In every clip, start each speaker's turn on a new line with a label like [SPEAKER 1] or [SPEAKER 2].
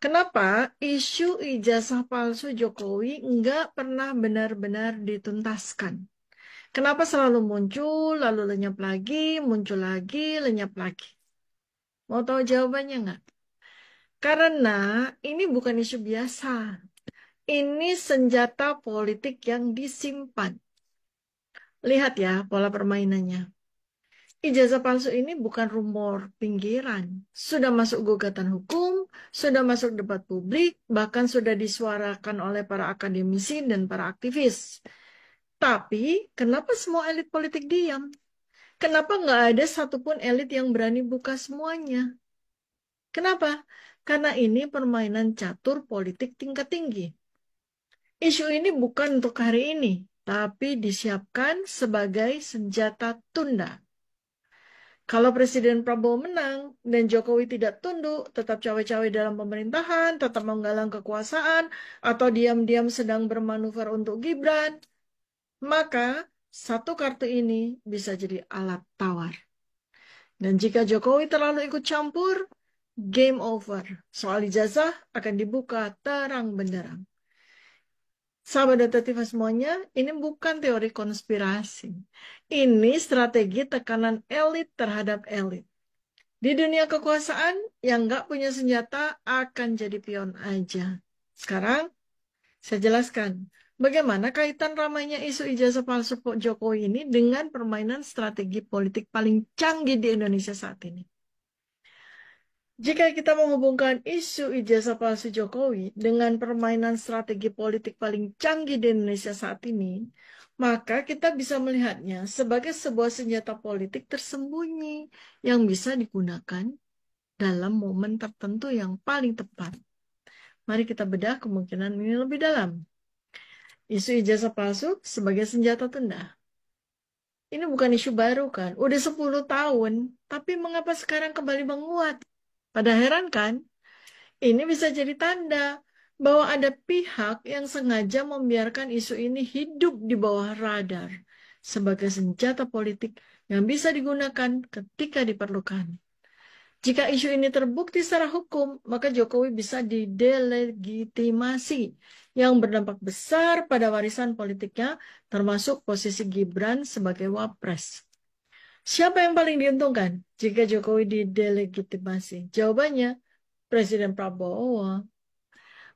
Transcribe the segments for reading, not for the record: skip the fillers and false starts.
[SPEAKER 1] Kenapa isu ijazah palsu Jokowi nggak pernah benar-benar dituntaskan? Kenapa selalu muncul, lalu lenyap lagi, muncul lagi, lenyap lagi? Mau tahu jawabannya nggak? Karena ini bukan isu biasa. Ini senjata politik yang disimpan. Lihat ya pola permainannya. Ijazah palsu ini bukan rumor pinggiran. Sudah masuk gugatan hukum, sudah masuk debat publik, bahkan sudah disuarakan oleh para akademisi dan para aktivis. Tapi, kenapa semua elit politik diam? Kenapa nggak ada satupun elit yang berani buka semuanya? Kenapa? Karena ini permainan catur politik tingkat tinggi. Isu ini bukan untuk hari ini, tapi disiapkan sebagai senjata tunda. Kalau Presiden Prabowo menang dan Jokowi tidak tunduk, tetap cawe-cawe dalam pemerintahan, tetap menggalang kekuasaan, atau diam-diam sedang bermanuver untuk Gibran, maka satu kartu ini bisa jadi alat tawar. Dan jika Jokowi terlalu ikut campur, game over. Soal ijazah akan dibuka terang benderang. Sahabat detektif semuanya, ini bukan teori konspirasi. Ini strategi tekanan elit terhadap elit. Di dunia kekuasaan, yang nggak punya senjata akan jadi pion aja. Sekarang, saya jelaskan bagaimana kaitan ramainya isu ijazah palsu Jokowi ini dengan permainan strategi politik paling canggih di Indonesia saat ini. Jika kita menghubungkan isu ijazah palsu Jokowi dengan permainan strategi politik paling canggih di Indonesia saat ini, maka kita bisa melihatnya sebagai sebuah senjata politik tersembunyi yang bisa digunakan dalam momen tertentu yang paling tepat. Mari kita bedah kemungkinan ini lebih dalam. Isu ijazah palsu sebagai senjata tunda. Ini bukan isu baru kan? Udah 10 tahun, tapi mengapa sekarang kembali menguat? Pada heran kan? Ini bisa jadi tanda bahwa ada pihak yang sengaja membiarkan isu ini hidup di bawah radar sebagai senjata politik yang bisa digunakan ketika diperlukan. Jika isu ini terbukti secara hukum, maka Jokowi bisa didelegitimasi yang berdampak besar pada warisan politiknya, termasuk posisi Gibran sebagai wapres. Siapa yang paling diuntungkan jika Jokowi didelegitimasi? Jawabannya, Presiden Prabowo.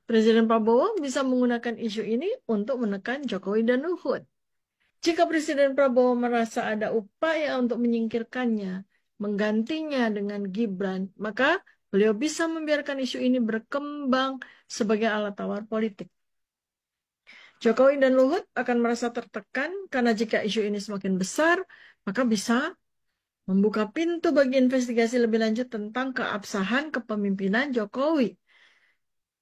[SPEAKER 1] Presiden Prabowo bisa menggunakan isu ini untuk menekan Jokowi dan Luhut. Jika Presiden Prabowo merasa ada upaya untuk menyingkirkannya, menggantinya dengan Gibran, maka beliau bisa membiarkan isu ini berkembang sebagai alat tawar politik. Jokowi dan Luhut akan merasa tertekan karena jika isu ini semakin besar, maka bisa membuka pintu bagi investigasi lebih lanjut tentang keabsahan kepemimpinan Jokowi.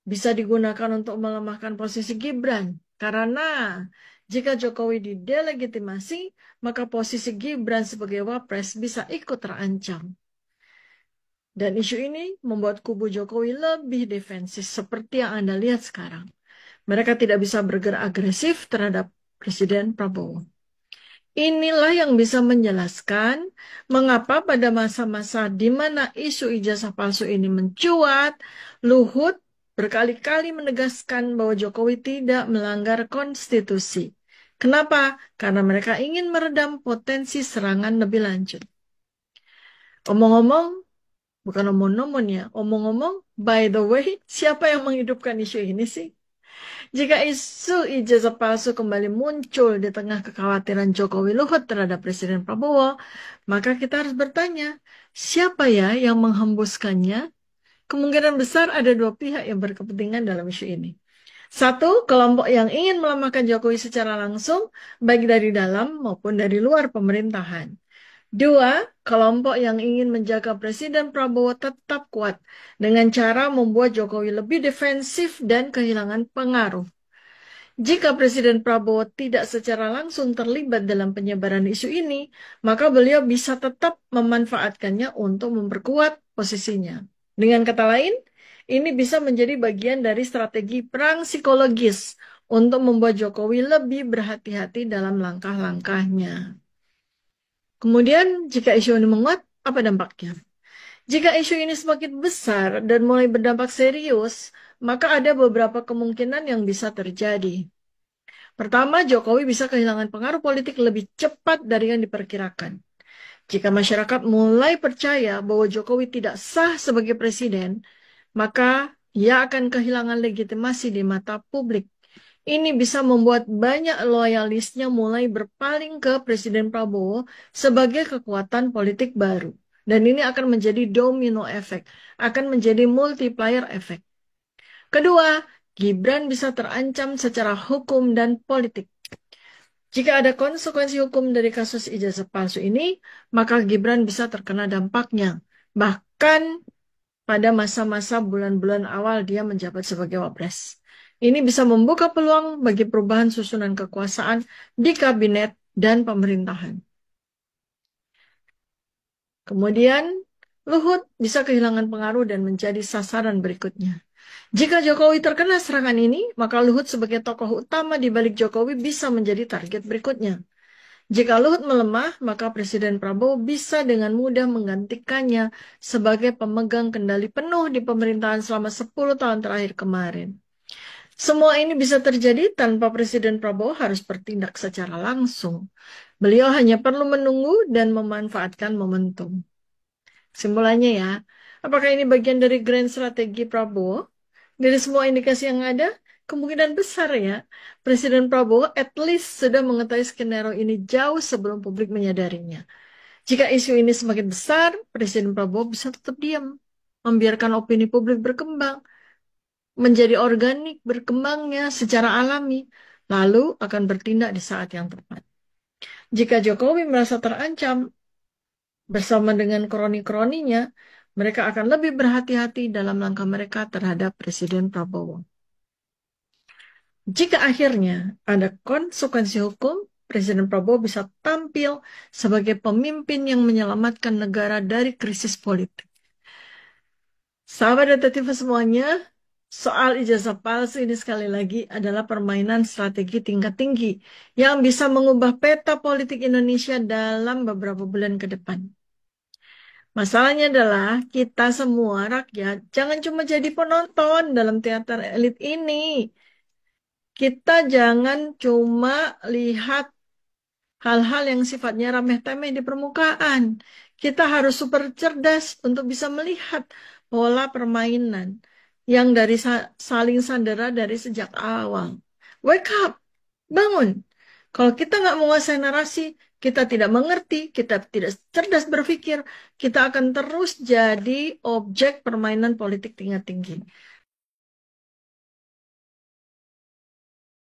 [SPEAKER 1] Bisa digunakan untuk melemahkan posisi Gibran. Karena jika Jokowi didelegitimasi, maka posisi Gibran sebagai wapres bisa ikut terancam. Dan isu ini membuat kubu Jokowi lebih defensif seperti yang Anda lihat sekarang. Mereka tidak bisa bergerak agresif terhadap Presiden Prabowo. Inilah yang bisa menjelaskan mengapa pada masa-masa di mana isu ijazah palsu ini mencuat, Luhut berkali-kali menegaskan bahwa Jokowi tidak melanggar konstitusi. Kenapa? Karena mereka ingin meredam potensi serangan lebih lanjut. Omong-omong, bukan omong-omong ya, omong-omong, by the way, siapa yang menghidupkan isu ini sih? Jika isu ijazah palsu kembali muncul di tengah kekhawatiran Jokowi Luhut terhadap Presiden Prabowo, maka kita harus bertanya, siapa ya yang menghembuskannya? Kemungkinan besar ada dua pihak yang berkepentingan dalam isu ini. Satu, kelompok yang ingin melemahkan Jokowi secara langsung, baik dari dalam maupun dari luar pemerintahan. Dua, kelompok yang ingin menjaga Presiden Prabowo tetap kuat dengan cara membuat Jokowi lebih defensif dan kehilangan pengaruh. Jika Presiden Prabowo tidak secara langsung terlibat dalam penyebaran isu ini, maka beliau bisa tetap memanfaatkannya untuk memperkuat posisinya. Dengan kata lain, ini bisa menjadi bagian dari strategi perang psikologis untuk membuat Jokowi lebih berhati-hati dalam langkah-langkahnya. Kemudian, jika isu ini menguat, apa dampaknya? Jika isu ini semakin besar dan mulai berdampak serius, maka ada beberapa kemungkinan yang bisa terjadi. Pertama, Jokowi bisa kehilangan pengaruh politik lebih cepat dari yang diperkirakan. Jika masyarakat mulai percaya bahwa Jokowi tidak sah sebagai presiden, maka ia akan kehilangan legitimasi di mata publik. Ini bisa membuat banyak loyalisnya mulai berpaling ke Presiden Prabowo sebagai kekuatan politik baru. Dan ini akan menjadi domino efek, akan menjadi multiplier efek. Kedua, Gibran bisa terancam secara hukum dan politik. Jika ada konsekuensi hukum dari kasus ijazah palsu ini, maka Gibran bisa terkena dampaknya. Bahkan pada masa-masa bulan-bulan awal dia menjabat sebagai wapres. Ini bisa membuka peluang bagi perubahan susunan kekuasaan di kabinet dan pemerintahan. Kemudian, Luhut bisa kehilangan pengaruh dan menjadi sasaran berikutnya. Jika Jokowi terkena serangan ini, maka Luhut sebagai tokoh utama di balik Jokowi bisa menjadi target berikutnya. Jika Luhut melemah, maka Presiden Prabowo bisa dengan mudah menggantikannya sebagai pemegang kendali penuh di pemerintahan selama 10 tahun terakhir kemarin. Semua ini bisa terjadi tanpa Presiden Prabowo harus bertindak secara langsung. Beliau hanya perlu menunggu dan memanfaatkan momentum. Kesimpulannya ya, apakah ini bagian dari grand strategi Prabowo? Dari semua indikasi yang ada, kemungkinan besar ya, Presiden Prabowo at least sudah mengetahui skenario ini jauh sebelum publik menyadarinya. Jika isu ini semakin besar, Presiden Prabowo bisa tetap diam, membiarkan opini publik berkembang, menjadi organik berkembangnya secara alami, lalu akan bertindak di saat yang tepat. Jika Jokowi merasa terancam bersama dengan kroni-kroninya, mereka akan lebih berhati-hati dalam langkah mereka terhadap Presiden Prabowo. Jika akhirnya ada konsekuensi hukum, Presiden Prabowo bisa tampil sebagai pemimpin yang menyelamatkan negara dari krisis politik. Sahabat detektif semuanya, soal ijazah palsu ini sekali lagi adalah permainan strategi tingkat tinggi yang bisa mengubah peta politik Indonesia dalam beberapa bulan ke depan. Masalahnya adalah kita semua rakyat jangan cuma jadi penonton dalam teater elit ini. Kita jangan cuma lihat hal-hal yang sifatnya remeh-temeh di permukaan. Kita harus super cerdas untuk bisa melihat pola permainan yang dari saling sandera dari sejak awal. Wake up, bangun. Kalau kita nggak menguasai narasi, kita tidak mengerti, kita tidak cerdas berpikir, kita akan terus jadi objek permainan politik tingkat tinggi.